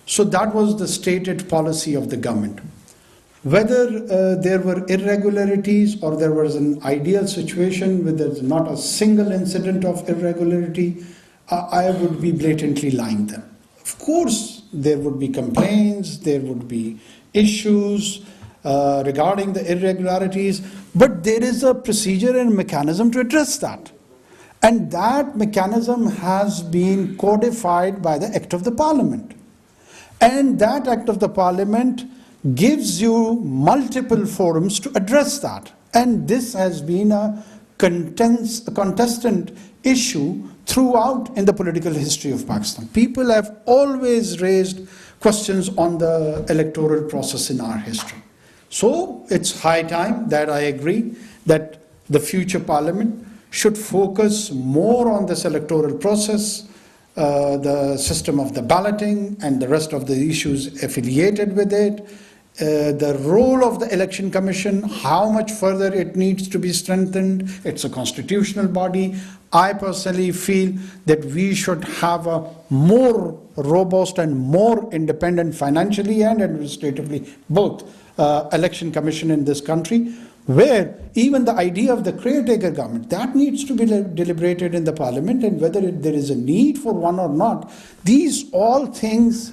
So that was the stated policy of the government. Whether there were irregularities or there was an ideal situation where there's not a single incident of irregularity, I would be blatantly lying them. Of course, there would be complaints, there would be issues regarding the irregularities, but there is a procedure and mechanism to address that. And that mechanism has been codified by the Act of the Parliament. And that Act of the Parliament gives you multiple forums to address that. And this has been a contestant issue throughout in the political history of Pakistan. People have always raised questions on the electoral process in our history. So it's high time that I agree that the future Parliament should focus more on this electoral process, the system of the balloting and the rest of the issues affiliated with it, the role of the Election Commission, how much further it needs to be strengthened. It's a constitutional body. I personally feel that we should have a more robust and more independent financially and administratively, both Election Commission in this country, where even the idea of the caretaker government, that needs to be deliberated in the Parliament, and whether there is a need for one or not. These all things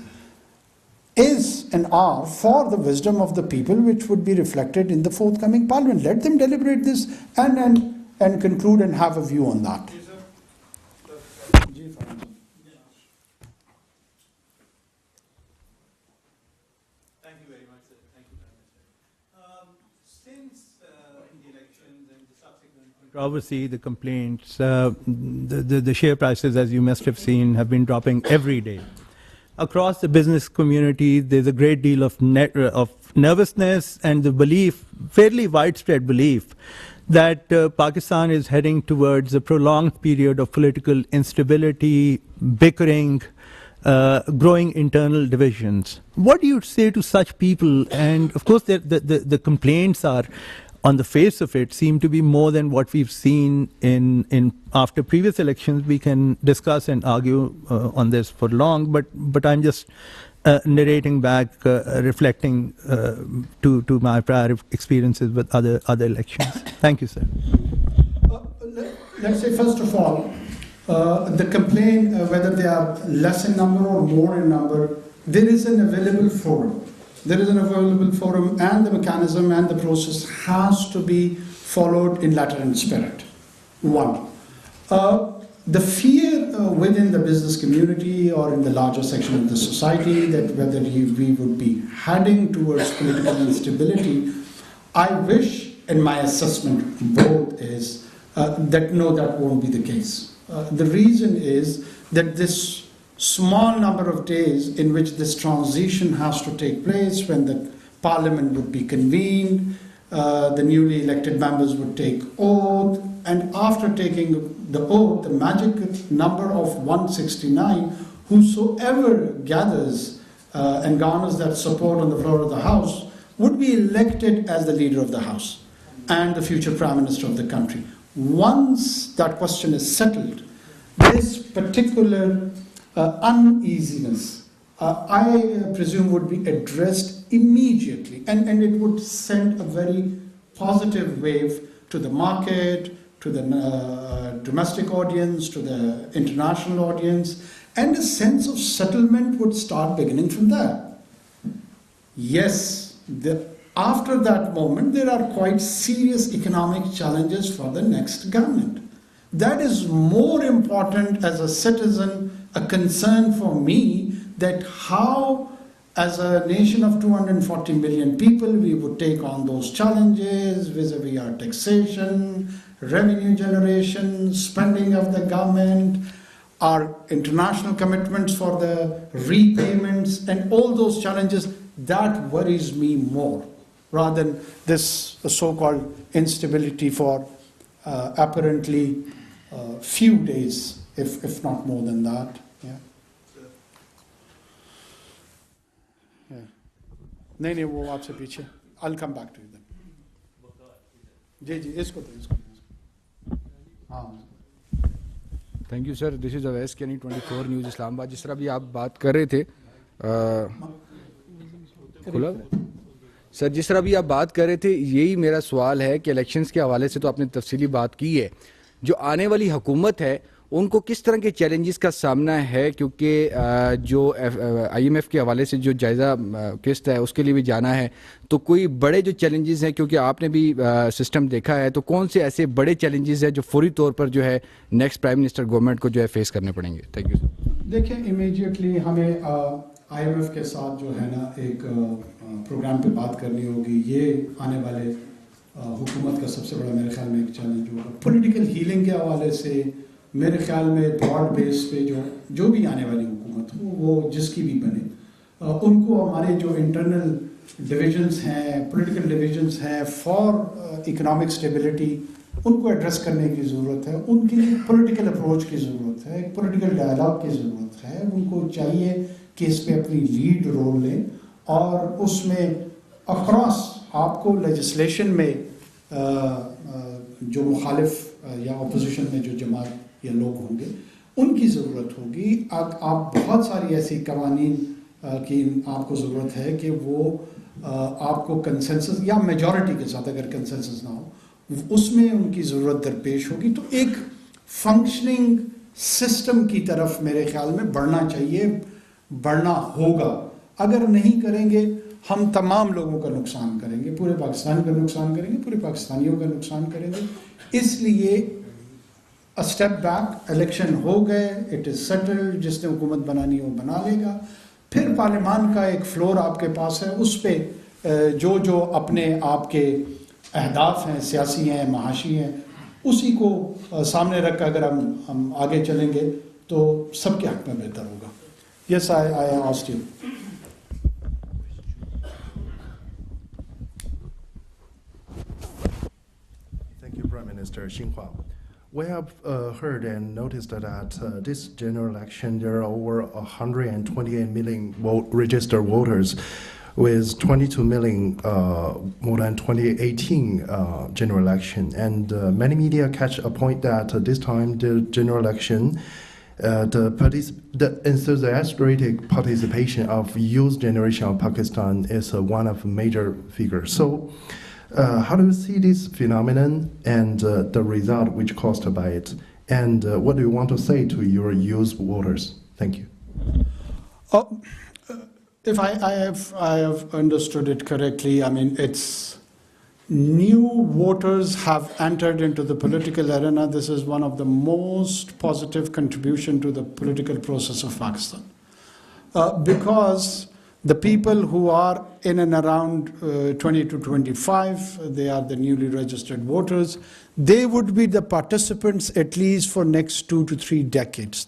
is and are for the wisdom of the people, which would be reflected in the forthcoming Parliament. Let them deliberate this and conclude and have a view on that. Controversy, the complaints, the share prices, as you must have seen, have been dropping every day. Across the business community, there's a great deal of nervousness and the belief, fairly widespread belief, that Pakistan is heading towards a prolonged period of political instability, bickering, growing internal divisions. What do you say to such people? And of course, the complaints are, on the face of it, seem to be more than what we've seen in after previous elections. We can discuss and argue on this for long, but I'm just narrating back, reflecting to my prior experiences with other elections. Thank you, sir. Let's say, first of all, the complaint, whether they are less in number or more in number, there is an available forum. There is an available forum, and the mechanism and the process has to be followed in letter and spirit. One, the fear within the business community or in the larger section of the society that whether we would be heading towards political instability, I wish, in my assessment, both is that no, that won't be the case. The reason is that this small number of days in which this transition has to take place, when the Parliament would be convened, the newly elected members would take oath, and after taking the oath, the magic number of 169, whosoever gathers and garners that support on the floor of the House would be elected as the leader of the House and the future Prime Minister of the country. Once that question is settled, this particular uneasiness, I presume, would be addressed immediately, and it would send a very positive wave to the market, to the domestic audience, to the international audience, and a sense of settlement would start beginning from there. Yes, after that moment, there are quite serious economic challenges for the next government. That is more important as a citizen, a concern for me, that how, as a nation of 240 million people, we would take on those challenges vis-a-vis our taxation, revenue generation, spending of the government, our international commitments for the repayments, and all those challenges. That worries me more, rather than this so-called instability for apparently few days, if not more than that. Yeah. Yeah. नहीं वो आपसे पीछे. I'll come back to you then. जी जी इसको हाँ. Thank you sir. This is Awais Kaini 24 news Islamabad. जिस तरह भी आप बात कर रहे थे खुला सर, जिस तरह भी आप बात कर रहे थे, यही मेरा सवाल है कि इलेक्शंस के हवाले से तो आपने तफसीली बात की है, जो आने वाली हुकूमत है उनको किस तरह के चैलेंजेस का सामना है, क्योंकि जो IMF के हवाले से जो जायज़ा किस्त है उसके लिए भी जाना है, तो कोई बड़े जो चैलेंजेस हैं, क्योंकि आपने भी सिस्टम देखा है, तो कौन से ऐसे बड़े चैलेंजेस हैं जो फौरी तौर पर जो है नेक्स्ट प्राइम मिनिस्टर गवर्नमेंट को जो है फेस करने पड़ेंगे? Thank you sir. देखिए, इमीडिएटली हमें IMF के साथ जो है ना एक प्रोग्राम पे बात करनी होगी। ये आने वाले हुकूमत का सबसे बड़ा मेरे ख्याल में एक चैलेंज होगा। पॉलिटिकल हीलिंग के हवाले से मेरे ख्याल में ब्रॉड बेस पे जो भी आने वाली हुकूमत हो, वो जिसकी भी बने, उनको हमारे जो इंटरनल डिविजन्स हैं, पॉलिटिकल डिविजन्स हैं फॉर इकोनॉमिक स्टेबिलिटी, उनको एड्रेस करने की ज़रूरत है। उनके लिए पॉलिटिकल अप्रोच की ज़रूरत है, एक पॉलिटिकल डायलॉग की ज़रूरत है। उनको चाहिए कि इस पे अपनी लीड रोल लें और उसमें अक्रॉस आपको लेजिस्लेशन में जो मुखालिफ या अपोजिशन में जो जमात या लोग होंगे उनकी ज़रूरत होगी। आप बहुत सारी ऐसी कवानीन की आपको ज़रूरत है कि वो आपको कंसेंसस या मेजॉरिटी के साथ, अगर कंसेंसस ना हो, उसमें उनकी ज़रूरत दरपेश होगी। तो एक फंक्शनिंग सिस्टम की तरफ मेरे ख्याल में बढ़ना चाहिए, बढ़ना होगा। अगर नहीं करेंगे हम तमाम लोगों का नुकसान करेंगे, पूरे पाकिस्तान का नुकसान करेंगे, पूरे पाकिस्तानियों का नुकसान करेंगे। इसलिए अ स्टेप बैक, इलेक्शन हो गए, इट इज़ सेटल्ड, जिसने हुकूमत बनानी हो बना लेगा। फिर पार्लियामान का एक फ्लोर आपके पास है, उस पर जो अपने आपके अहदाफ हैं, सियासी हैं, महाशी हैं, उसी को सामने रख कर अगर हम आगे चलेंगे तो सबके हक में बेहतर होगा। Yes, I asked you. Thank you, Prime Minister Xinhua. We have heard and noticed that this general election, there are over 128 million registered voters, with 22 million more than 2018 general election. And many media catch a point that this time the general election, the enthusiastic participation of youth generation of Pakistan is one of major figures. So, how do you see this phenomenon and the result which caused by it? And what do you want to say to your youth voters? Thank you. If I have understood it correctly, I mean, it's new voters have entered into the political arena. This is one of the most positive contribution to the political process of Pakistan. Because the people who are in and around 20 to 25, they are the newly registered voters. They would be the participants at least for next 2 to 3 decades.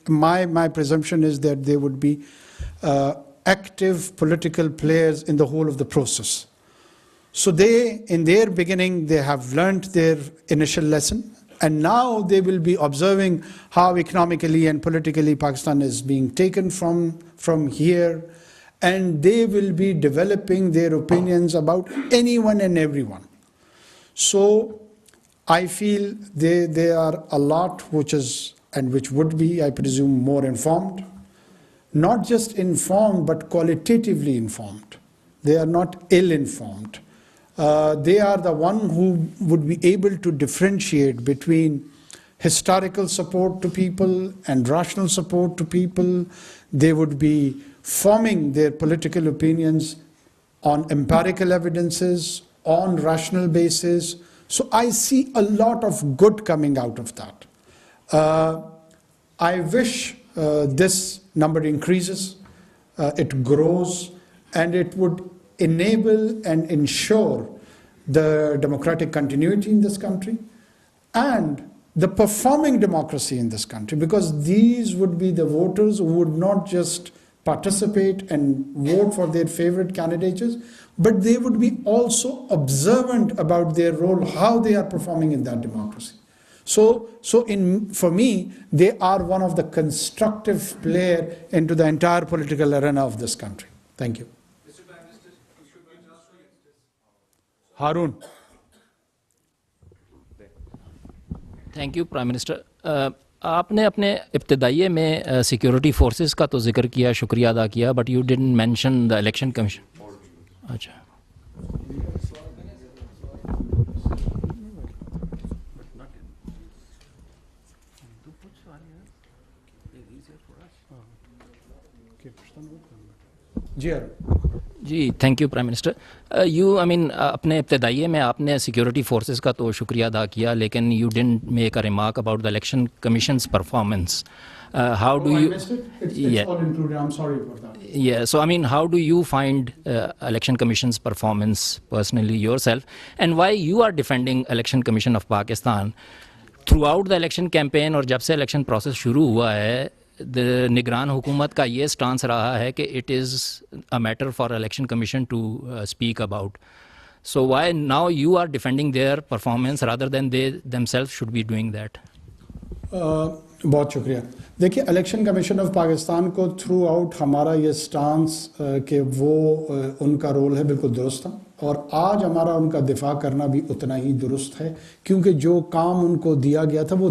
My presumption is that they would be active political players in the whole of the process. So they, in their beginning, they have learned their initial lesson, and now they will be observing how economically and politically Pakistan is being taken from here, and they will be developing their opinions about anyone and everyone. So I feel they are a lot which would be, I presume, more informed. Not just informed, but qualitatively informed. They are not ill-informed. They are the one who would be able to differentiate between historical support to people and rational support to people. They would be forming their political opinions on empirical evidences, on rational basis. So I see a lot of good coming out of that. I wish this number increases, it grows, and it would enable and ensure the democratic continuity in this country and the performing democracy in this country, because these would be the voters who would not just participate and vote for their favorite candidates, but they would be also observant about their role, how they are performing in that democracy. For me, they are one of the constructive player into the entire political arena of this country. Thank you. Mr. Prime Minister, should we just Harun. Thank you, Prime Minister. आपने अपने इब्तदाइये में security forces का तो जिक्र किया, शुक्रिया अदा किया, but you didn't mention the election commission. अच्छा. जी, थैंक यू प्राइम मिनिस्टर. अपने इब्तदाइये में आपने सिक्योरिटी फोर्सेस का तो शुक्रिया अदा किया, लेकिन you didn't make a remark about the election commissions performance. How do you? I missed it. It's all included. I'm sorry about that. Yeah. So how do you find election commission's performance personally yourself, and why you are defending election commission of Pakistan throughout the election campaign? और जब से election process शुरू हुआ है, निगरान हुकूमत का ये स्टांस रहा है कि it is a matter for election commission to speak about. So why now you are defending their performance rather than they themselves should be doing that? बहुत शुक्रिया. देखिए, इलेक्शन कमीशन ऑफ पाकिस्तान को थ्रू आउट हमारा ये stance कि वो उनका role है बिल्कुल दुरुस्त था, और आज हमारा उनका दिफा करना भी उतना ही दुरुस्त है, क्योंकि जो काम उनको दिया गया था वो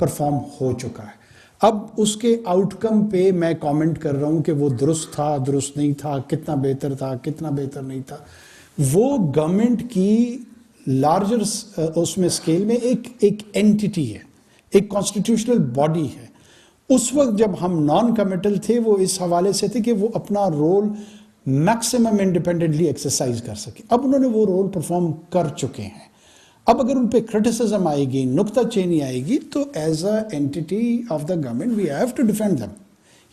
परफॉर्म हो चुका है. अब उसके आउटकम पे मैं कमेंट कर रहा हूँ कि वो दुरुस्त था, दुरुस्त नहीं था, कितना बेहतर था, कितना बेहतर नहीं था. वो गवर्नमेंट की लार्जर उसमें स्केल में एक एंटिटी है, एक कॉन्स्टिट्यूशनल बॉडी है. उस वक्त जब हम नॉन कमिटल थे, वो इस हवाले से थे कि वो अपना रोल मैक्सिमम इंडिपेंडेंटली एक्सरसाइज कर सके. अब उन्होंने वो रोल परफॉर्म कर चुके हैं. अब अगर उन पे क्रिटिसिज्म आएगी, नुक्ताचीनी आएगी, तो as a entity of the government we have to defend them.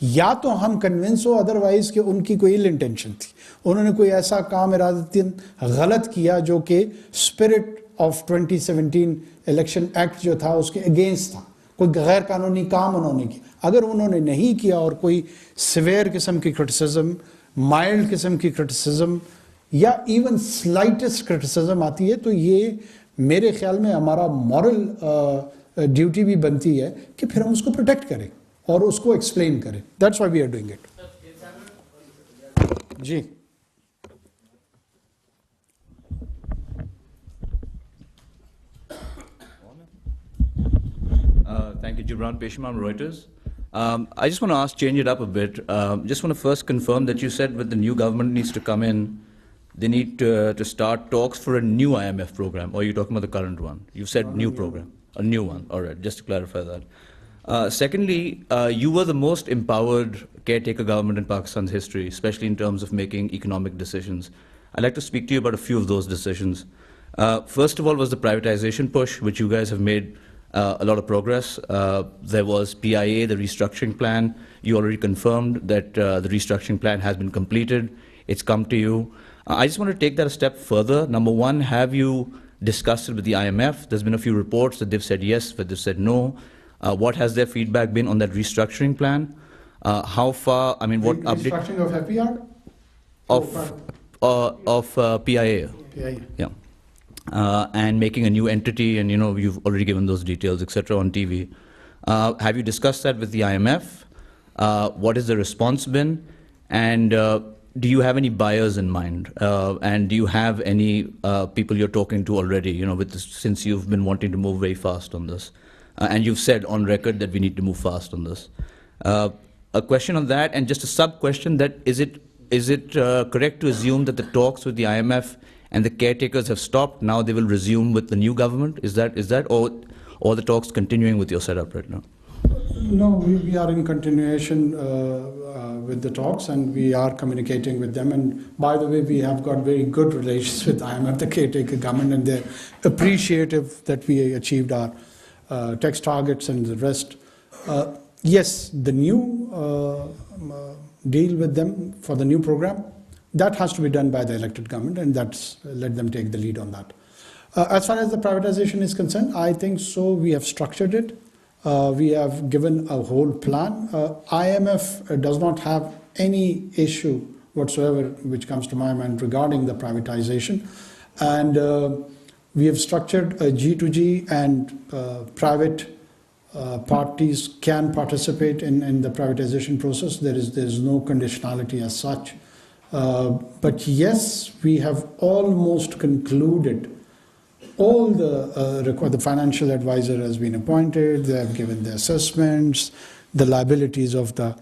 या तो हम कन्विंस हो अदरवाइज कि उनकी कोई इल इंटेंशन थी, उन्होंने कोई ऐसा काम इरादतन गलत किया जो कि स्पिरिट ऑफ 2017 इलेक्शन एक्ट जो था उसके अगेंस्ट था, कोई गैर कानूनी काम उन्होंने किया. अगर उन्होंने नहीं किया और कोई सिवियर किस्म की क्रिटिसिज्म, माइल्ड किस्म की क्रिटिसिज्म या इवन स्लाइटेस्ट क्रिटिसिज्म आती है, तो ये मेरे ख्याल में हमारा मॉरल ड्यूटी भी बनती है कि फिर हम उसको प्रोटेक्ट करें और उसको एक्सप्लेन करें. That's why we are doing it. जी. Thank you, Gibran Peshman, Reuters. I just want to change it up a bit. Just want to first confirm that you said that the new government needs to come in, they need to start talks for a new IMF program, or are you talking about the current one? You said new program, a new one. All right, just to clarify that. Secondly, you were the most empowered caretaker government in Pakistan's history, especially in terms of making economic decisions. I'd like to speak to you about a few of those decisions. First of all was the privatization push, which you guys have made a lot of progress. There was PIA, the restructuring plan. You already confirmed that the restructuring plan has been completed. It's come to you. I just want to take that a step further. Number one, have you discussed it with the IMF? There's been a few reports that they've said yes, but they've said no. What has their feedback been on that restructuring plan? How far, what update? Restructuring of FPR? Of PIA. PIA. Yeah. And making a new entity, and you've already given those details, etc. on TV. Have you discussed that with the IMF? What has the response been? And do you have any buyers in mind? And do you have any people you're talking to already, with this, since you've been wanting to move very fast on this? And you've said on record that we need to move fast on this. A question on that, and just a sub-question, that is it correct to assume that the talks with the IMF and the caretakers have stopped, now they will resume with the new government? Is that or the talks continuing with your setup right now? No, we are in continuation with the talks, and we are communicating with them. And by the way, we have got very good relations with IMF, the caretaker government, and they're appreciative that we achieved our tax targets and the rest. Yes, the new deal with them for the new program, that has to be done by the elected government, and let them take the lead on that. As far as the privatization is concerned, I think so we have structured it. We have given a whole plan. IMF does not have any issue whatsoever which comes to my mind regarding the privatization. And we have structured a G2G, and private parties can participate in the privatization process. There is no conditionality as such. But yes, we have almost concluded all the financial advisor has been appointed, they have given the assessments, the liabilities of the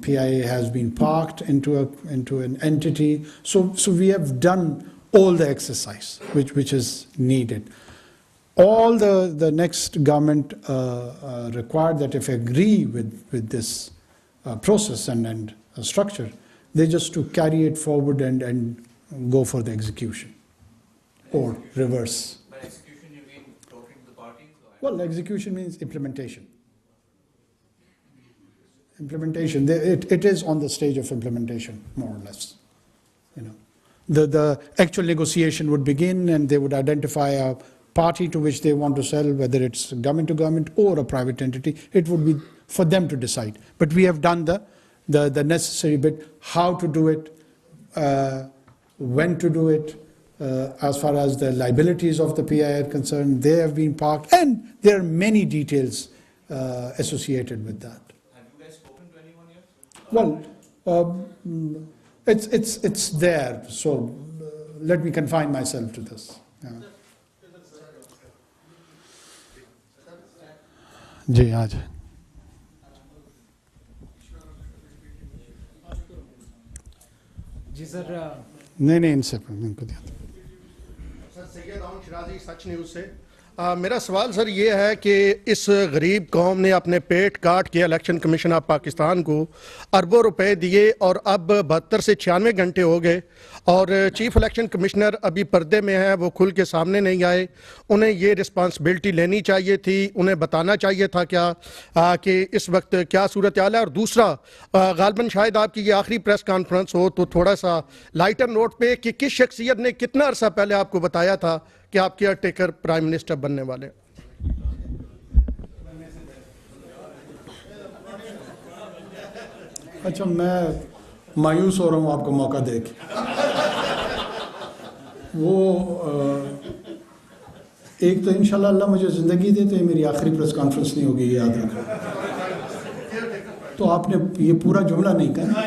PIA has been parked into an entity. So we have done all the exercise which is needed. All the next government required that if they agree with this process and structure, they just to carry it forward and go for the execution or reverse. By execution, you mean talking to the parties? Well, execution means implementation. Implementation. It is on the stage of implementation, more or less. You know, the actual negotiation would begin, and they would identify a party to which they want to sell, whether it's government to government or a private entity. It would be for them to decide. But we have done the necessary bit, how to do it, when to do it. As far as the liabilities of the PI are concerned, they have been parked, and there are many details associated with that. Have you guys spoken to anyone yet? Well, it's there, so let me confine myself to this. Yeah. جی آج جی سر نہیں ان سے ان کو دیا سر سید عون شرازی سچ news سے میرا سوال سر یہ ہے کہ اس غریب قوم نے اپنے پیٹ کاٹ کے الیکشن کمیشن آف پاکستان کو اربوں روپے دیے اور اب 72 سے 96 گھنٹے ہو گئے اور چیف الیکشن کمشنر ابھی پردے میں ہیں, وہ کھل کے سامنے نہیں آئے. انہیں یہ رسپانسبلٹی لینی چاہیے تھی, انہیں بتانا چاہیے تھا کیا کہ اس وقت کیا صورتحال ہے. اور دوسرا, غالباً شاید آپ کی یہ آخری پریس کانفرنس ہو تو تھوڑا سا لائٹر نوٹ پہ کہ کس شخصیت نے کتنا عرصہ پہلے آپ کو بتایا تھا کہ آپ کیئر ٹیکر پرائم منسٹر بننے والے. اچھا, میں مایوس ہو رہا ہوں آپ کو موقع دے کے. وہ ایک تو انشاءاللہ اللہ مجھے زندگی دے تو یہ میری آخری پریس کانفرنس نہیں ہوگی, یہ یاد رکھو. تو آپ نے یہ پورا جملہ نہیں کہا,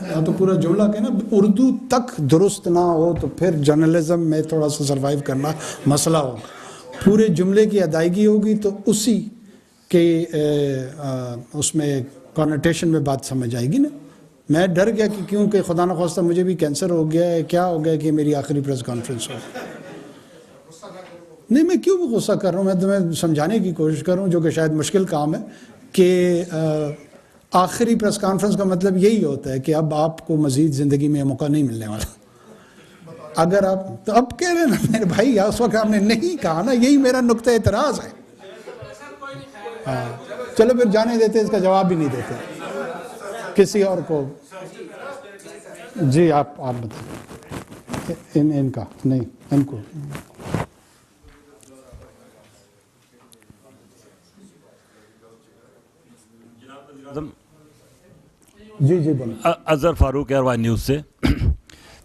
یا تو پورا جملہ کہنا, اردو تک درست نہ ہو تو پھر جرنلزم میں تھوڑا سا سروائیو کرنا مسئلہ ہو. پورے جملے کی ادائیگی ہوگی تو اسی کے اس میں کانوٹیشن میں بات سمجھ آئے گی نا. میں ڈر گیا کہ کیونکہ خدا نخواستہ مجھے بھی کینسر ہو گیا ہے, کیا ہو گیا کہ میری آخری پریس کانفرنس ہو. نہیں, میں کیوں غصہ کر رہا ہوں, میں تمہیں سمجھانے کی کوشش کر رہا ہوں, جو کہ شاید مشکل کام ہے. کہ آخری پریس کانفرنس کا مطلب یہی ہوتا ہے کہ اب آپ کو مزید زندگی میں موقع نہیں ملنے والا. اگر آپ تو اب کہہ رہے ہیں نا میرے بھائی, اس وقت آپ نے نہیں کہا نا, یہی میرا نقطہ اعتراض ہے. ہاں چلو پھر جانے دیتے, اس کا جواب بھی نہیں دیتے کسی اور کو. جی آپ بتائیں ان کا, نہیں ان کو. جی جی بولیں. اظہر فاروق ایئر وائن نیوز سے.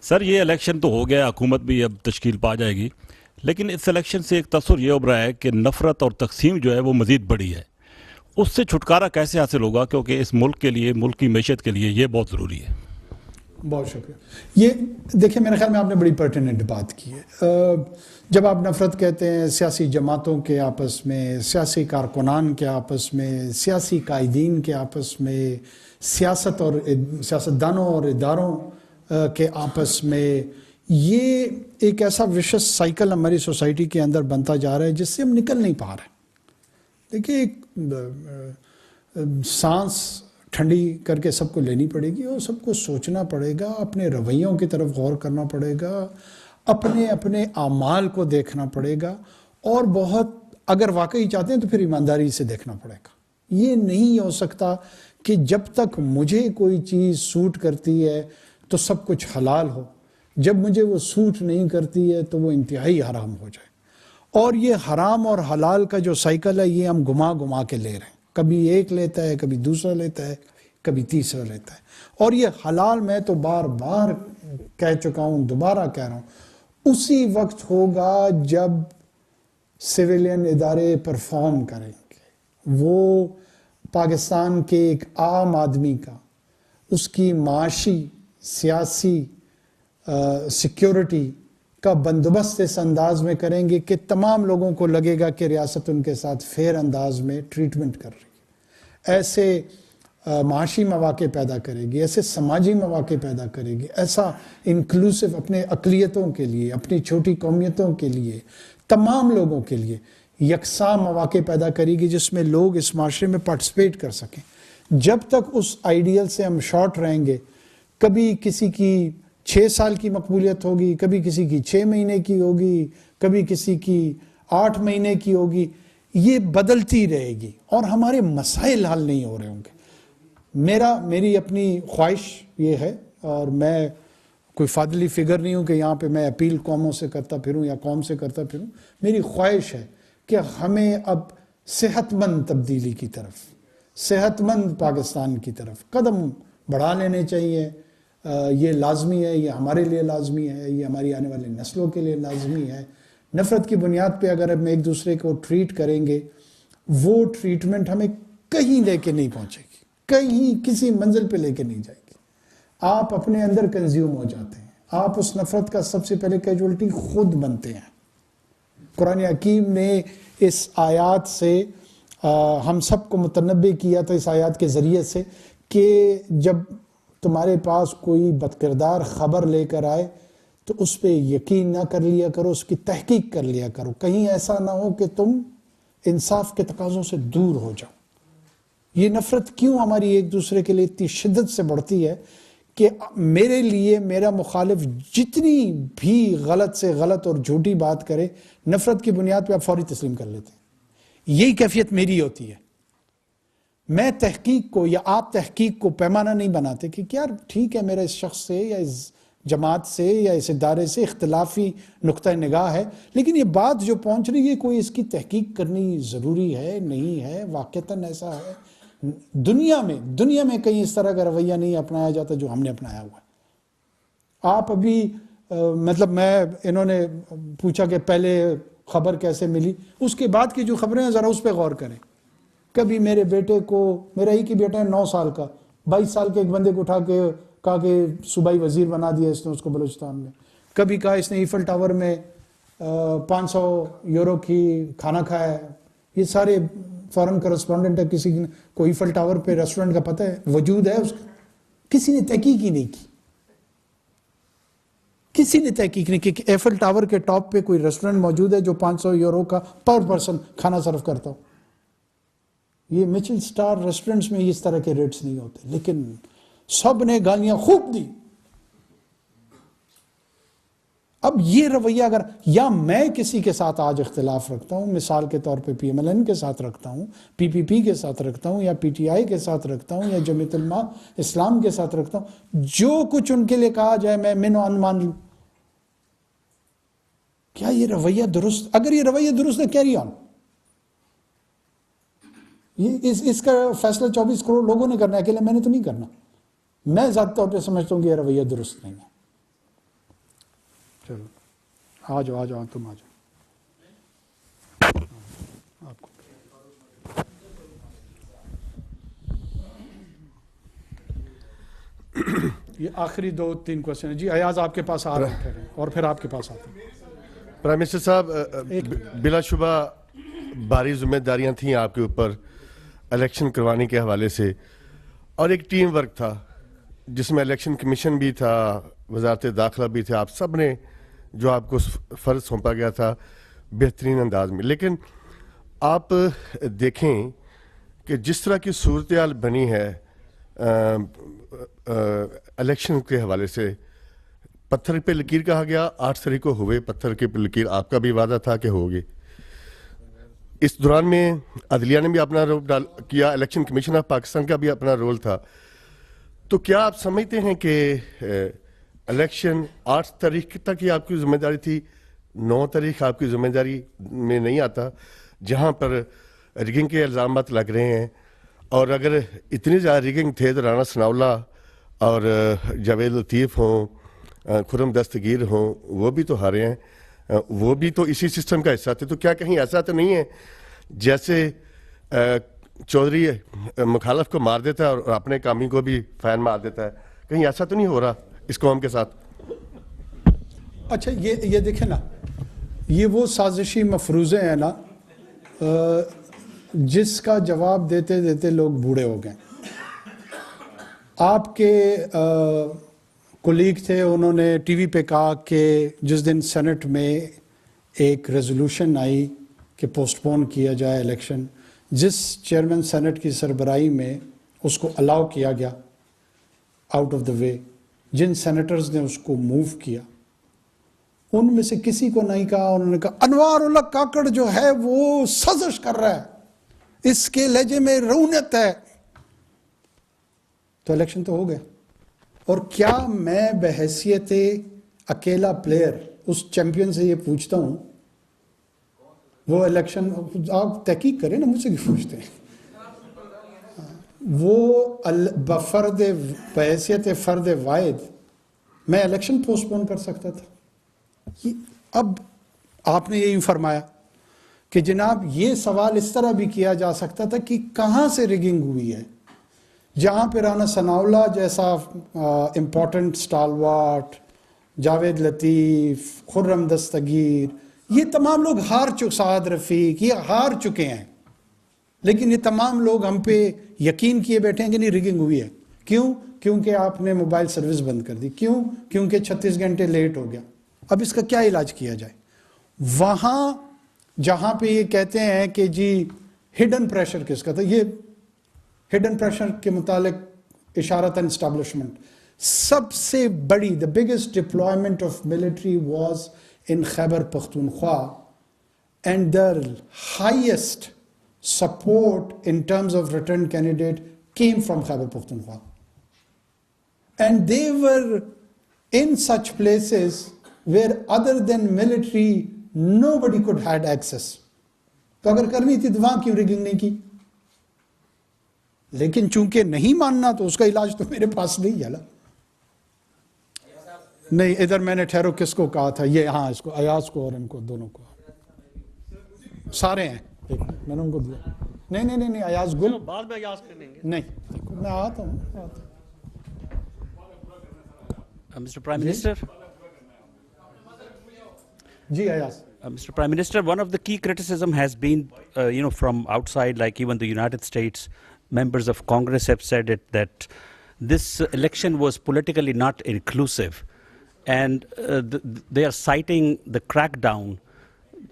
سر یہ الیکشن تو ہو گیا, حکومت بھی اب تشکیل پا جائے گی, لیکن اس الیکشن سے ایک تصور یہ ابھرا ہے کہ نفرت اور تقسیم جو ہے وہ مزید بڑھی ہے. اس سے چھٹکارا کیسے حاصل ہوگا, کیونکہ اس ملک کے لیے, ملک کی معیشت کے لیے یہ بہت ضروری ہے. بہت شکریہ. یہ دیکھیں میرے خیال میں آپ نے بڑی پرٹیننٹ بات کی ہے. جب آپ نفرت کہتے ہیں سیاسی جماعتوں کے آپس میں, سیاسی کارکنان کے آپس میں, سیاسی قائدین کے آپس میں, سیاست اور سیاستدانوں اور اداروں کے آپس میں, یہ ایک ایسا وشس سائیکل ہماری سوسائٹی کے اندر بنتا جا رہا ہے جس سے ہم نکل نہیں پا رہے. دیکھیے ایک سانس ٹھنڈی کر کے سب کو لینی پڑے گی اور سب کو سوچنا پڑے گا, اپنے رویوں کی طرف غور کرنا پڑے گا, اپنے اعمال کو دیکھنا پڑے گا, اور بہت اگر واقعی چاہتے ہیں تو پھر ایمانداری سے دیکھنا پڑے گا. یہ نہیں ہو سکتا کہ جب تک مجھے کوئی چیز سوٹ کرتی ہے تو سب کچھ حلال ہو, جب مجھے وہ سوٹ نہیں کرتی ہے تو وہ انتہائی حرام ہو جائے. اور یہ حرام اور حلال کا جو سائیکل ہے یہ ہم گھما کے لے رہے ہیں. کبھی ایک لیتا ہے, کبھی دوسرا لیتا ہے, کبھی تیسرا لیتا ہے. اور یہ حلال میں تو بار بار کہہ چکا ہوں, دوبارہ کہہ رہا ہوں, اسی وقت ہوگا جب سویلین ادارے پرفارم کریں گے. وہ پاکستان کے ایک عام آدمی کا, اس کی معاشی, سیاسی, سیکیورٹی کا بندوبست اس انداز میں کریں گے کہ تمام لوگوں کو لگے گا کہ ریاست ان کے ساتھ فیئر انداز میں ٹریٹمنٹ کر رہی ہے، ایسے معاشی مواقع پیدا کرے گی، ایسے سماجی مواقع پیدا کرے گی، ایسا انکلوسیو اپنے اقلیتوں کے لیے، اپنی چھوٹی قومیتوں کے لیے، تمام لوگوں کے لیے یکساں مواقع پیدا کرے گی جس میں لوگ اس معاشرے میں پارٹیسپیٹ کر سکیں. جب تک اس آئیڈیل سے ہم شارٹ رہیں گے، کبھی کسی کی 6 سال کی مقبولیت ہوگی، کبھی کسی کی 6 مہینے کی ہوگی، کبھی کسی کی 8 مہینے کی ہوگی، یہ بدلتی رہے گی اور ہمارے مسائل حل نہیں ہو رہے ہوں گے. میری اپنی خواہش یہ ہے، اور میں کوئی فاضلی فگر نہیں ہوں کہ یہاں پہ میں اپیل قوموں سے کرتا پھروں یا قوم سے کرتا پھروں. میری خواہش ہے کہ ہمیں اب صحت مند تبدیلی کی طرف، صحت مند پاکستان کی طرف قدم بڑھا لینے چاہیے. یہ لازمی ہے، یہ ہمارے لیے لازمی ہے، یہ ہماری آنے والی نسلوں کے لیے لازمی ہے. نفرت کی بنیاد پہ اگر ہم ایک دوسرے کو ٹریٹ کریں گے، وہ ٹریٹمنٹ ہمیں کہیں لے کے نہیں پہنچے گی، کہیں کسی منزل پہ لے کے نہیں جائے گی. آپ اپنے اندر کنزیوم ہو جاتے ہیں، آپ اس نفرت کا سب سے پہلے کیجولٹی خود بنتے ہیں. قرآن حکیم نے اس آیات سے ہم سب کو متنبع کیا تھا، اس آیات کے ذریعے سے، کہ جب تمہارے پاس کوئی بدکردار خبر لے کر آئے تو اس پہ یقین نہ کر لیا کرو، اس کی تحقیق کر لیا کرو، کہیں ایسا نہ ہو کہ تم انصاف کے تقاضوں سے دور ہو جاؤ. یہ نفرت کیوں ہماری ایک دوسرے کے لیے اتنی شدت سے بڑھتی ہے کہ میرے لیے میرا مخالف جتنی بھی غلط سے غلط اور جھوٹی بات کرے، نفرت کی بنیاد پہ آپ فوری تسلیم کر لیتے ہیں. یہی کیفیت میری ہوتی ہے. میں تحقیق کو یا آپ تحقیق کو پیمانہ نہیں بناتے کہ یار ٹھیک ہے میرا اس شخص سے یا اس جماعت سے یا اس ادارے سے اختلافی نقطہ نگاہ ہے، لیکن یہ بات جو پہنچ رہی ہے کوئی اس کی تحقیق کرنی ضروری ہے، نہیں ہے، واقعتاً ایسا ہے. دنیا میں کہیں اس طرح کا رویہ نہیں اپنایا جاتا جو ہم نے اپنایا ہوا ہے. آپ ابھی انہوں نے پوچھا کہ پہلے خبر کیسے ملی، اس کے بعد کی جو خبریں ہیں ذرا اس پہ غور کریں. کبھی میرے بیٹے کو، میرا ہی کی بیٹا ہے 9 سال کا، 22 سال کے ایک بندے کو اٹھا کے کہا کہ صوبائی وزیر بنا دیا اس نے اس کو بلوچستان میں. کبھی کہا اس نے ایفل ٹاور میں 500 یورو کی کھانا کھایا ہے. یہ سارے فارن کرسپونڈنٹ ہے، کسی کو ایفل ٹاور پہ ریسٹورنٹ کا پتہ ہے، وجود ہے اس کا. کسی نے تحقیق ہی نہیں کی، کسی نے تحقیق نہیں کی کہ ایفل ٹاور کے ٹاپ پہ کوئی ریسٹورنٹ موجود ہے جو 500 یورو کا پر پرسن کھانا سرو کرتا ہو. یہ مچل سٹار ریسٹورنٹس میں اس طرح کے ریٹس نہیں ہوتے، لیکن سب نے گالیاں خوب دی. اب یہ رویہ اگر، یا میں کسی کے ساتھ آج اختلاف رکھتا ہوں، مثال کے طور پہ پی ایم ایل این کے ساتھ رکھتا ہوں، پی پی پی کے ساتھ رکھتا ہوں، یا پی ٹی آئی کے ساتھ رکھتا ہوں، یا جمعیت علماء اسلام کے ساتھ رکھتا ہوں، جو کچھ ان کے لیے کہا جائے میں من و ان مان لوں. کیا یہ رویہ درست؟ اگر یہ رویہ درست ہے کیری آن. اس کا فیصلہ 24 کروڑ لوگوں نے کرنا ہے، اکیلے میں نے تو نہیں کرنا. میں ذاتی طور پہ سمجھتا ہوں کہ یہ رویہ درست نہیں ہے. چلو آ جاؤ تم آ جاؤ. آپ کو یہ آخری 2-3 کوشچن ہے. جی ایاز آپ کے پاس آ رہے ہیں اور پھر آپ کے پاس آتے ہیں. پرائم منسٹر صاحب، بلا شبہ بھاری ذمہ داریاں تھیں آپ کے اوپر الیکشن کروانے کے حوالے سے، اور ایک ٹیم ورک تھا جس میں الیکشن کمیشن بھی تھا، وزارت داخلہ بھی تھا. آپ سب نے جو آپ کو فرض سونپا گیا تھا بہترین انداز میں. لیکن آپ دیکھیں کہ جس طرح کی صورتحال بنی ہے الیکشن کے حوالے سے، پتھر پہ لکیر کہا گیا، 8 تاریخ کو ہوئے پتھر کے پہ لکیر. آپ کا بھی وعدہ تھا کہ ہوگی. اس دوران میں عدلیہ نے بھی اپنا رول کیا، الیکشن کمیشن آف پاکستان کا بھی اپنا رول تھا. تو کیا آپ سمجھتے ہیں کہ الیکشن 8 تاریخ تک ہی آپ کی ذمہ داری تھی، 9 تاریخ آپ کی ذمہ داری میں نہیں آتا، جہاں پر ریگنگ کے الزامات لگ رہے ہیں؟ اور اگر اتنی زیادہ ریگنگ تھے تو رانا ثناءاللہ اور جاوید لطیف ہوں، خرم دستگیر ہوں، وہ بھی تو ہارے ہیں، وہ بھی تو اسی سسٹم کا حصہ تھے. تو کیا کہیں ایسا تو نہیں ہے جیسے چودھری مخالف کو مار دیتا ہے اور اپنے کامی کو بھی فین مار دیتا ہے؟ کہیں ایسا تو نہیں ہو رہا اس قوم کے ساتھ؟ अच्छा ये देखें ना, ये वो साजिशी मफरूज़े हैं ना जिसका जवाब देते देते लोग बूढ़े हो गए। आपके कोलीग थे, उन्होंने टीवी पे कहा कि जिस दिन सेनेट में एक रेजोल्यूशन आई कि पोस्टपोन किया जाए इलेक्शन, जिस चेयरमैन सेनेट की सरबराही में उसको अलाउ किया गया आउट ऑफ द वे, जिन सेनेटर्स ने उसको मूव किया, उनमें से किसी को नहीं कहा, उन्होंने कहा अनवार काकड़ जो है वो साजिश कर रहा है, इसके लहजे में रऊनत है। तो इलेक्शन तो हो गया। और क्या मैं बहैसियत अकेला प्लेयर उस चैंपियन से ये पूछता हूं, वो इलेक्शन, आप तहकीक करें ना, मुझसे क्यों पूछते हैं? वो बफर्द बहैसियत फर्द वाहिद मैं इलेक्शन पोस्टपोन कर सकता था। अब आपने यही फरमाया कि जनाब ये सवाल इस तरह भी किया जा सकता था कि कहाँ से रिगिंग हुई है, जहाँ पे राना सनाउल्लाह जैसा इम्पोर्टेंट स्टालवार्ट, जावेद लतीफ़, खुर्रम दस्तगीर, ये तमाम लोग हार चुके, साद रफ़ीक, ये हार चुके हैं, लेकिन ये तमाम लोग हम पे यकीन किए बैठे हैं कि नहीं रिगिंग हुई है। क्यों? क्योंकि आपने मोबाइल सर्विस बंद कर दी। क्यों? क्योंकि 36 घंटे लेट हो गया। अब इसका क्या इलाज किया जाए? वहाँ जहाँ पे ये कहते हैं कि जी हिडन प्रेशर किसका था, ये हिडन प्रेशर के मुतालिक इशारतन एस्टैब्लिशमेंट, सबसे बड़ी, the biggest deployment of military was in Khyber Pakhtunkhwa, and the highest support in terms of return candidate came from Khyber Pakhtunkhwa. And they were in such places where other than military nobody could had access. तो अगर करनी थी तो वहां क्यों rigging नहीं की? लेकिन चूंकि नहीं मानना तो उसका इलाज तो मेरे पास नहीं है। नहीं, इधर मैंने ठहरो किसको कहा था, ये हाँ, इसको अयाज को और इनको दोनों को, सारे हैं, मैंने उनको दिया। नहीं अयाज गुल बाद में अयाज करेंगे। नहीं, देखो मैं आता हूँ। Mr. Prime Minister. Ji Ayaz. Mr. Prime Minister, one of the key criticism has been, from outside, like even the United States, members of Congress have said it, that this election was politically not inclusive, and they are citing the crackdown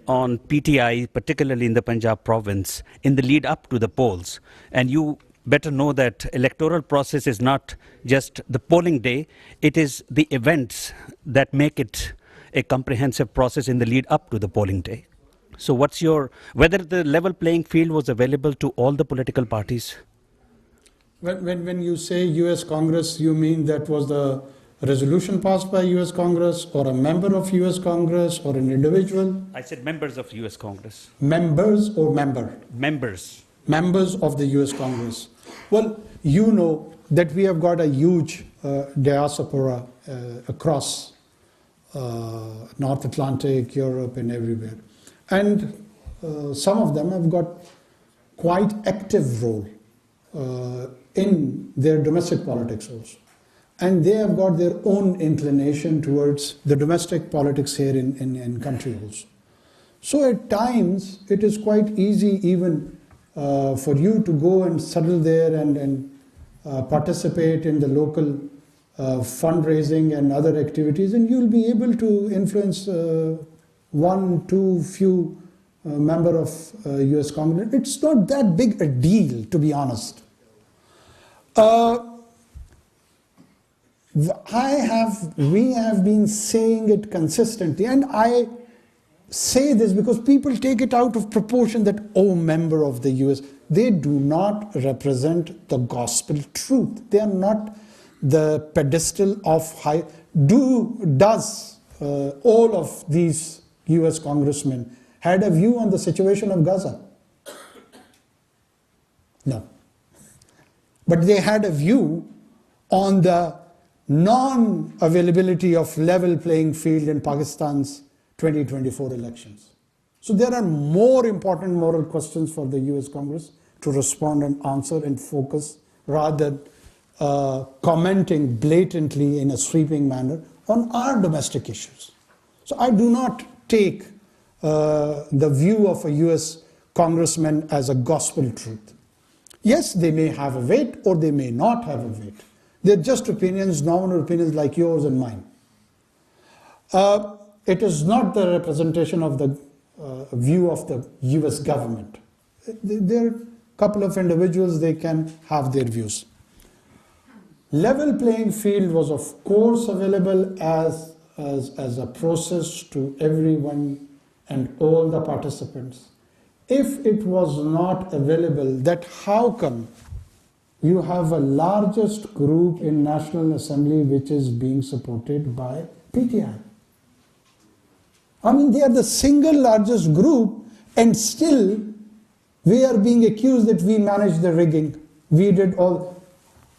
on PTI, particularly in the Punjab province, in the lead up to the polls. And you better know that electoral process is not just the polling day, it is the events that make it a comprehensive process in the lead up to the polling day. So what's whether the level playing field was available to all the political parties? When you say US Congress, you mean that was the resolution passed by US Congress, or a member of US Congress, or an individual? I said members of US Congress. Members or member? Members. Members of the US Congress. Well, you know that we have got a huge diaspora across North Atlantic, Europe, and everywhere. And some of them have got quite active role in their domestic politics also. And they have got their own inclination towards the domestic politics here in country also. So at times, it is quite easy even for you to go and settle there and participate in the local fundraising and other activities, and you'll be able to influence one, two, few member of US Congress. It's not that big a deal, to be honest. We have been saying it consistently, and I say this because people take it out of proportion that, oh, member of the US, they do not represent the gospel truth. They are not the pedestal of high. Does all of these US congressmen had a view on the situation of Gaza? No. But they had a view on the non-availability of level playing field in Pakistan's 2024 elections. So there are more important moral questions for the US Congress to respond and answer and focus, rather than commenting blatantly in a sweeping manner on our domestic issues. So I do not take the view of a US congressman as a gospel truth. Yes, they may have a weight or they may not have a weight. They're just opinions, nominal opinions like yours and mine. It is not the representation of the view of the US government. There are a couple of individuals, they can have their views. Level playing field was of course available as a process to everyone and all the participants. If it was not available, that how come you have a largest group in National Assembly which is being supported by PTI? I mean, they are the single largest group and still we are being accused that we managed the rigging. We did all.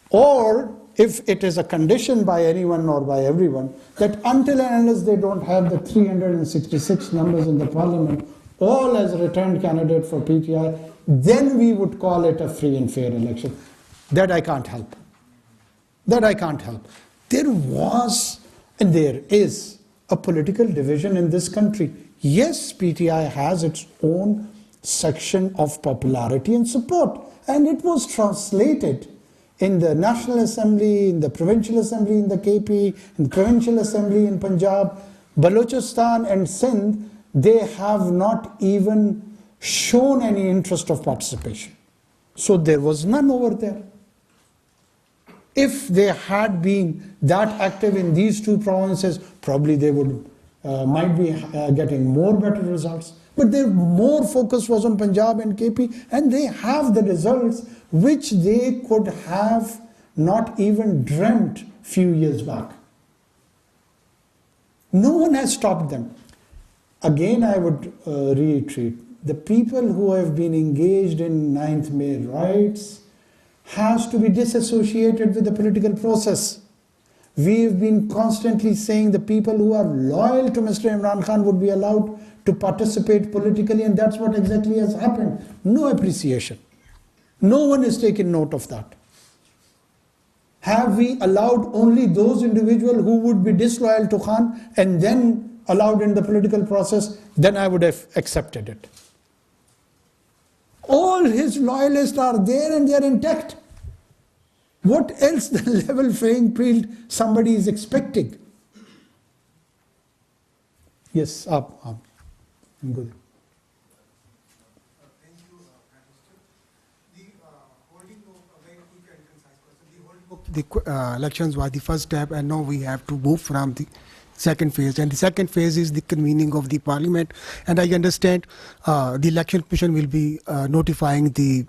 Or if it is a condition by anyone or by everyone that until and unless they don't have the 366 numbers in the parliament, all as a returned candidate for PTI, then we would call it a free and fair election. That I can't help. That I can't help. There was and there is a political division in this country. Yes, PTI has its own section of popularity and support, and it was translated in the National Assembly, in the Provincial Assembly in the KP, in the Provincial Assembly in Punjab, Balochistan and Sindh. They have not even shown any interest of participation. So there was none over there. If they had been that active in these two provinces, probably they would might be getting more better results. But their more focus was on Punjab and KP, and they have the results which they could have not even dreamt few years back. No one has stopped them. Again, I would reiterate, the people who have been engaged in 9th May riots has to be disassociated with the political process. We have been constantly saying the people who are loyal to Mr. Imran Khan would be allowed to participate politically, and that's what exactly has happened. No appreciation. No one has taken note of that. Have we allowed only those individuals who would be disloyal to Khan and then allowed in the political process? Then I would have accepted it. All his loyalists are there and they are intact. What else the level playing field somebody is expecting? Yes, up. I'm good. Thank you, Prime Minister. The holding of a very quick and concise question. The holding of the elections was the first step, and now we have to move from the second phase. And the second phase is the convening of the parliament. And I understand the election commission will be notifying the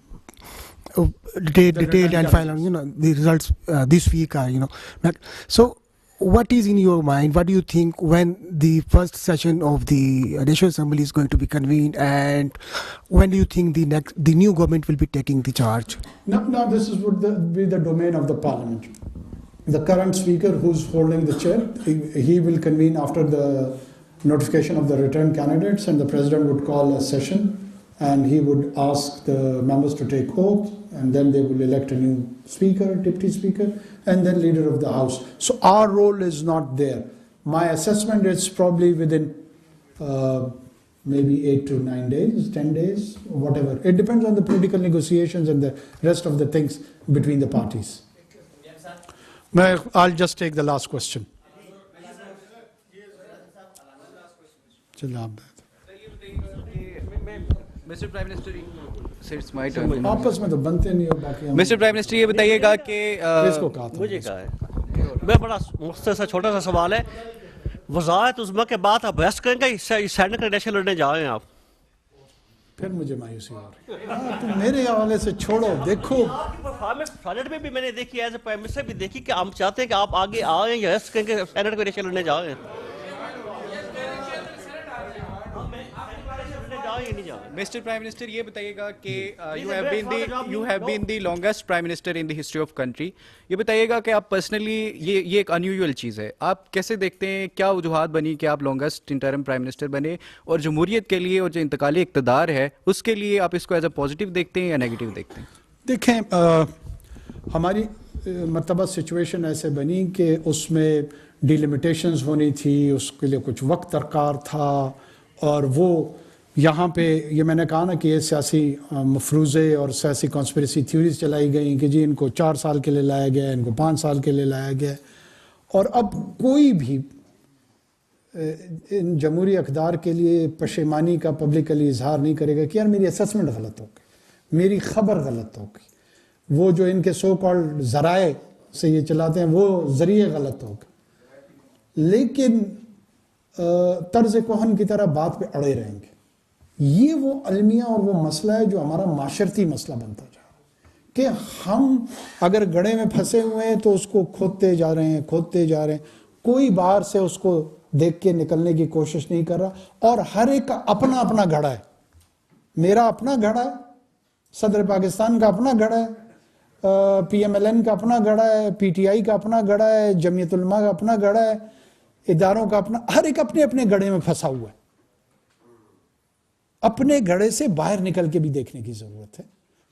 detailed and final, the results this week are, So what is in your mind? What do you think when the first session of the National Assembly is going to be convened, and when do you think the new government will be taking the charge? No, this would be the domain of the parliament. The current speaker who's holding the chair, he will convene after the notification of the returned candidates, and the president would call a session and he would ask the members to take oath, and then they will elect a new speaker, deputy speaker, and then leader of the house. So our role is not there. My assessment is probably within maybe 8 to 9 days, 10 days, whatever. It depends on the political negotiations and the rest of the things between the parties. I'll just take the last question. Mr. Prime Minister, it's my turn. आपस में तो बनते नहीं हो बाकी. Mr. Prime Minister, ये बताइएगा कि इसको कहा था. मुझे कहा है. मैं बड़ा मुख्तसर सा छोटा सा सवाल है. वज़ाहत उज़्मा के बाद आप बहस करेंगे सैनिक इलेक्शन लड़ने जा रहे हैं आप. फिर मुझे मायूसी हो रही है. तुम मेरे हवाले से छोड़ो. देखो परफॉर्मेंस में भी मैंने देखी, एज ए प्राइम मिनिस्टर भी देखी कि हम चाहते हैं कि आप आगे आए या बहस करेंगे सैनिक इलेक्शन लड़ने जा रहे हैं. Mr. Prime Minister, ये बताइएगा कि you have been the longest Prime Minister in the history of country. ये बताइएगा कि आप personally ये एक unusual चीज़ है. आप कैसे देखते हैं, क्या वजूहात बनी कि आप longest interim Prime Minister बने, और जमहूरियत के लिए और जो इंतकाली इक़्तिदार है उसके लिए आप इसको एज ए पॉजिटिव देखते हैं या नेगेटिव देखते हैं? देखें, हमारी मतबा सिचुएशन ऐसे बनी कि उसमें ڈیلیمیٹیشنز ہونی تھی، اس کے لیے کچھ وقت درکار تھا، اور وہ یہاں پہ یہ میں نے کہا نا کہ یہ سیاسی مفروضے اور سیاسی کانسپریسی تھیوریز چلائی گئیں کہ جی ان کو 4 سال کے لیے لایا گیا، ان کو 5 سال کے لیے لایا گیا، اور اب کوئی بھی ان جمہوری اقدار کے لیے پشیمانی کا پبلکلی اظہار نہیں کرے گا کہ یار میری اسسمنٹ غلط ہو گئی، میری خبر غلط ہو گئی، وہ جو ان کے سو کالڈ ذرائع سے یہ چلاتے ہیں وہ ذریعے غلط ہو گئے، لیکن طرز کہن کی طرح بات پہ اڑے رہیں گے۔ یہ وہ المیہ اور وہ مسئلہ ہے جو ہمارا معاشرتی مسئلہ بنتا جا رہا ہے کہ ہم اگر گڑھے میں پھنسے ہوئے ہیں تو اس کو کھودتے جا رہے ہیں، کوئی باہر سے اس کو دیکھ کے نکلنے کی کوشش نہیں کر رہا، اور ہر ایک کا اپنا اپنا گھڑا ہے۔ میرا اپنا گھڑا ہے، صدر پاکستان کا اپنا گھڑا ہے، پی ایم ایل این کا اپنا گھڑا ہے، پی ٹی آئی کا اپنا گھڑا ہے، جمعیت علماء کا اپنا گھڑا ہے، اداروں کا اپنا، ہر ایک اپنے اپنے گھڑے میں پھنسا ہوا ہے۔ اپنے گھڑے سے باہر نکل کے بھی دیکھنے کی ضرورت ہے،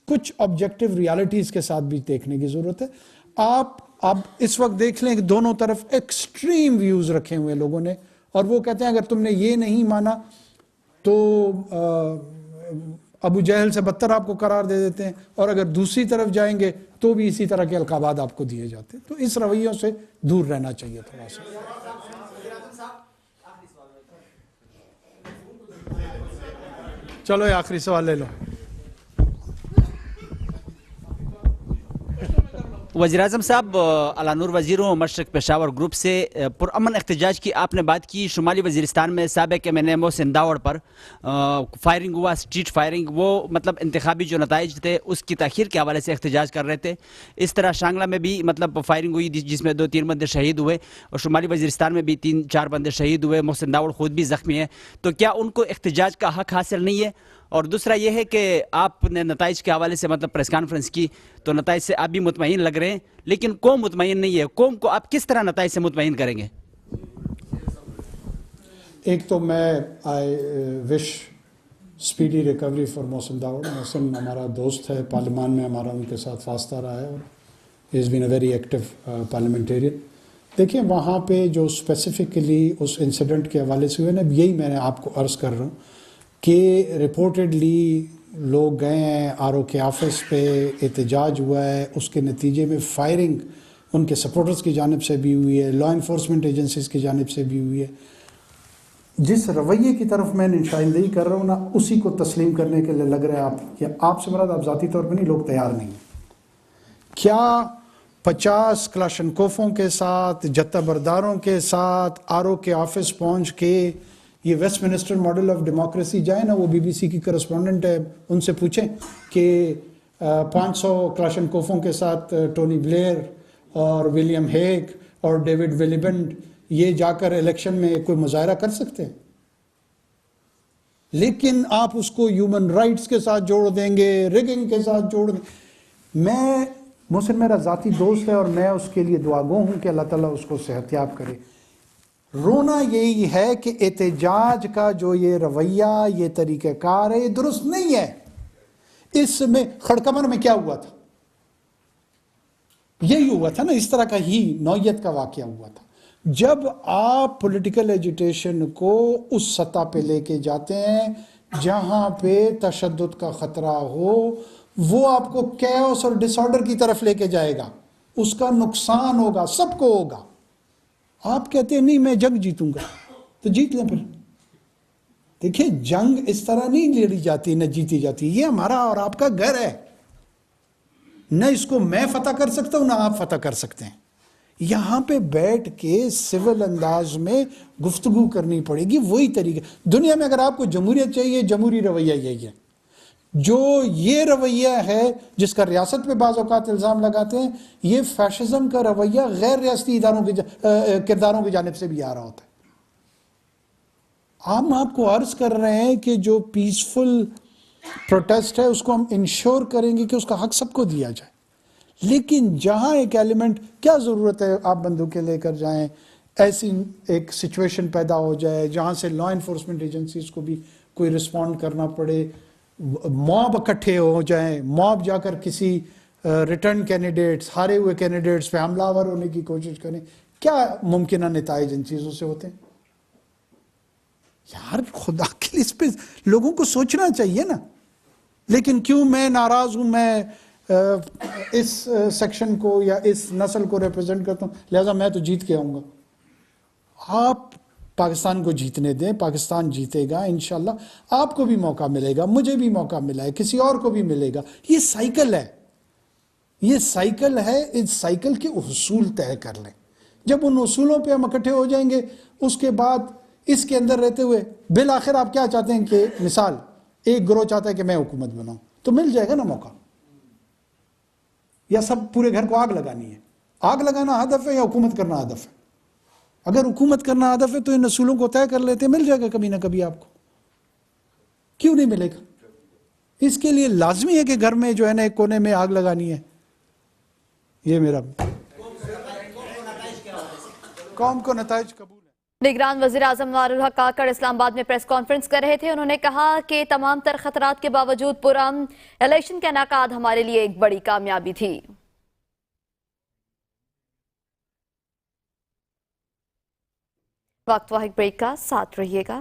کچھ آبجیکٹو ریالٹیز کے ساتھ بھی دیکھنے کی ضرورت ہے۔ آپ اب اس وقت دیکھ لیں کہ دونوں طرف ایکسٹریم ویوز رکھے ہوئے لوگوں نے، اور وہ کہتے ہیں اگر تم نے یہ نہیں مانا تو ابو جہل سے بدتر آپ کو قرار دے دیتے ہیں، اور اگر دوسری طرف جائیں گے تو بھی اسی طرح کے القابات آپ کو دیے جاتے ہیں۔ تو اس رویوں سے دور رہنا چاہیے تھوڑا سا۔ چلو یہ آخری سوال لے لو۔ وزیر اعظم صاحب، علانور وزیر ہوں، مشرق پشاور گروپ سے۔ پرامن احتجاج کی آپ نے بات کی، شمالی وزیرستان میں سابق ایم این اے محسن داوڑ پر فائرنگ ہوا، اسٹریٹ فائرنگ، وہ مطلب انتخابی جو نتائج تھے اس کی تاخیر کے حوالے سے احتجاج کر رہے تھے۔ اس طرح شانگلہ میں بھی مطلب فائرنگ ہوئی جس میں 2-3 بندے شہید ہوئے، اور شمالی وزیرستان میں بھی 3-4 بندے شہید ہوئے، محسن داوڑ خود بھی زخمی ہے۔ تو کیا ان کو احتجاج کا حق حاصل نہیں ہے؟ اور دوسرا یہ ہے کہ آپ نے نتائج کے حوالے سے مطلب پریس کانفرنس کی، تو نتائج سے آپ بھی مطمئن لگ رہے ہیں، لیکن قوم مطمئن نہیں ہے۔ قوم کو آپ کس طرح نتائج سے مطمئن کریں گے؟ ایک تو میں آئی وش speedy recovery for Mohsin Dawar. محسن ہمارا دوست ہے، پارلیمان میں ہمارا ان کے ساتھ واسطہ رہا ہے، اور ہی از بین اے ویری ایکٹیو پارلیمنٹیرین۔ دیکھیں وہاں پہ جو اسپیسیفکلی اس انسیڈنٹ کے حوالے سے ہوئے نا، یہی میں نے آپ کو عرض کر رہا ہوں کہ رپورٹڈلی لوگ گئے ہیں آر او کے آفس پہ، احتجاج ہوا ہے، اس کے نتیجے میں فائرنگ ان کے سپورٹرز کی جانب سے بھی ہوئی ہے، لا انفورسمنٹ ایجنسیز کی جانب سے بھی ہوئی ہے۔ جس رویے کی طرف میں نشاندہی کر رہا ہوں نا، اسی کو تسلیم کرنے کے لیے لگ رہا ہے آپ، یا آپ سے مراد آپ ذاتی طور پہ نہیں، لوگ تیار نہیں ہیں۔ کیا 50 کلاشنکوفوں کے ساتھ، جتھہ برداروں کے ساتھ آر او کے آفس پہنچ کے یہ westminster model of democracy جائے نا؟ وہ بی بی سی کی کرسپونڈنٹ ہے، ان سے پوچھیں کہ 500 کلاشنکوفوں کے ساتھ ٹونی بلیئر اور ولیم ہیگ اور ڈیوڈ ویلیبنڈ یہ جا کر الیکشن میں کوئی مظاہرہ کر سکتے ہیں؟ لیکن آپ اس کو ہیومن رائٹس کے ساتھ جوڑ دیں گے، ریگنگ کے ساتھ جوڑ دیں گے۔ میں محسن میرا ذاتی دوست ہے، اور میں اس کے لیے دعا گو ہوں کہ اللہ تعالیٰ اس کو صحت یاب کرے۔ رونا یہی ہے کہ احتجاج کا جو یہ رویہ، یہ طریقہ کار ہے، یہ درست نہیں ہے۔ اس میں خڑکمر میں کیا ہوا تھا؟ یہی ہوا تھا نا، اس طرح کا ہی نوعیت کا واقعہ ہوا تھا۔ جب آپ پولیٹیکل ایجیٹیشن کو اس سطح پہ لے کے جاتے ہیں جہاں پہ تشدد کا خطرہ ہو، وہ آپ کو کیوس اور ڈس آرڈر کی طرف لے کے جائے گا، اس کا نقصان ہوگا، سب کو ہوگا۔ آپ کہتے ہیں نہیں میں جنگ جیتوں گا، تو جیت لیں پھر۔ دیکھیں جنگ اس طرح نہیں لڑی جاتی، نہ جیتی جاتی، یہ ہمارا اور آپ کا گھر ہے، نہ اس کو میں فتح کر سکتا ہوں نہ آپ فتح کر سکتے ہیں۔ یہاں پہ بیٹھ کے سول انداز میں گفتگو کرنی پڑے گی، وہی طریقہ۔ دنیا میں اگر آپ کو جمہوریت چاہیے، جمہوری رویہ یہی ہے۔ جو یہ رویہ ہے جس کا ریاست پہ بعض اوقات الزام لگاتے ہیں، یہ فیشزم کا رویہ غیر ریاستی کرداروں کی جانب سے بھی آ رہا ہوتا ہے۔ ہم آپ کو عرض کر رہے ہیں کہ جو پیسفل پروٹیسٹ ہے اس کو ہم انشور کریں گے کہ اس کا حق سب کو دیا جائے، لیکن جہاں ایک ایلیمنٹ، کیا ضرورت ہے آپ بندوقیں لے کر جائیں، ایسی ایک سچویشن پیدا ہو جائے جہاں سے لا انفورسمنٹ ایجنسیز کو بھی کوئی رسپونڈ کرنا پڑے، موب اکٹھے ہو جائیں، موب جا کر کسی ریٹرن کینڈیڈیٹس، ہارے ہوئے کینڈیڈیٹس پہ حملہ آور ہونے کی کوشش کریں۔ کیا ممکنہ نتائج ان چیزوں سے ہوتے ہیں؟ یار خدا کے لیے اس پہ لوگوں کو سوچنا چاہیے نا. لیکن کیوں میں ناراض ہوں، میں اس سیکشن کو یا اس نسل کو ریپرزینٹ کرتا ہوں لہذا میں تو جیت کے آؤں گا. آپ پاکستان کو جیتنے دیں، پاکستان جیتے گا انشاءاللہ. آپ کو بھی موقع ملے گا، مجھے بھی موقع ملا ہے، کسی اور کو بھی ملے گا. یہ سائیکل ہے، یہ سائیکل ہے. اس سائیکل کے اصول طے کر لیں. جب ان اصولوں پہ ہم اکٹھے ہو جائیں گے، اس کے بعد اس کے اندر رہتے ہوئے بالآخر آپ کیا چاہتے ہیں کہ مثال ایک گروہ چاہتا ہے کہ میں حکومت بناؤں، تو مل جائے گا نا موقع. یا سب پورے گھر کو آگ لگانی ہے؟ آگ لگانا ہدف ہے یا حکومت کرنا ہدف ہے؟ اگر حکومت کرنا ہدف ہے تو ان اصولوں کو طے کر لیتے، مل جائے گا کبھی نہ کبھی آپ کو. کیوں نہیں ملے گا؟ اس کے لیے لازمی ہے کہ گھر میں جو ہے نا ایک کونے میں آگ لگانی ہے. یہ میرا قوم کو نتائج قبول ہے. نگران وزیر اعظم انوار الحق کاکڑ اسلام آباد میں پریس کانفرنس کر رہے تھے. انہوں نے کہا کہ تمام تر خطرات کے باوجود پرامن الیکشن کا انعقاد ہمارے لیے ایک بڑی کامیابی تھی. وقت واحد بریک کا، ساتھ رہیے گا.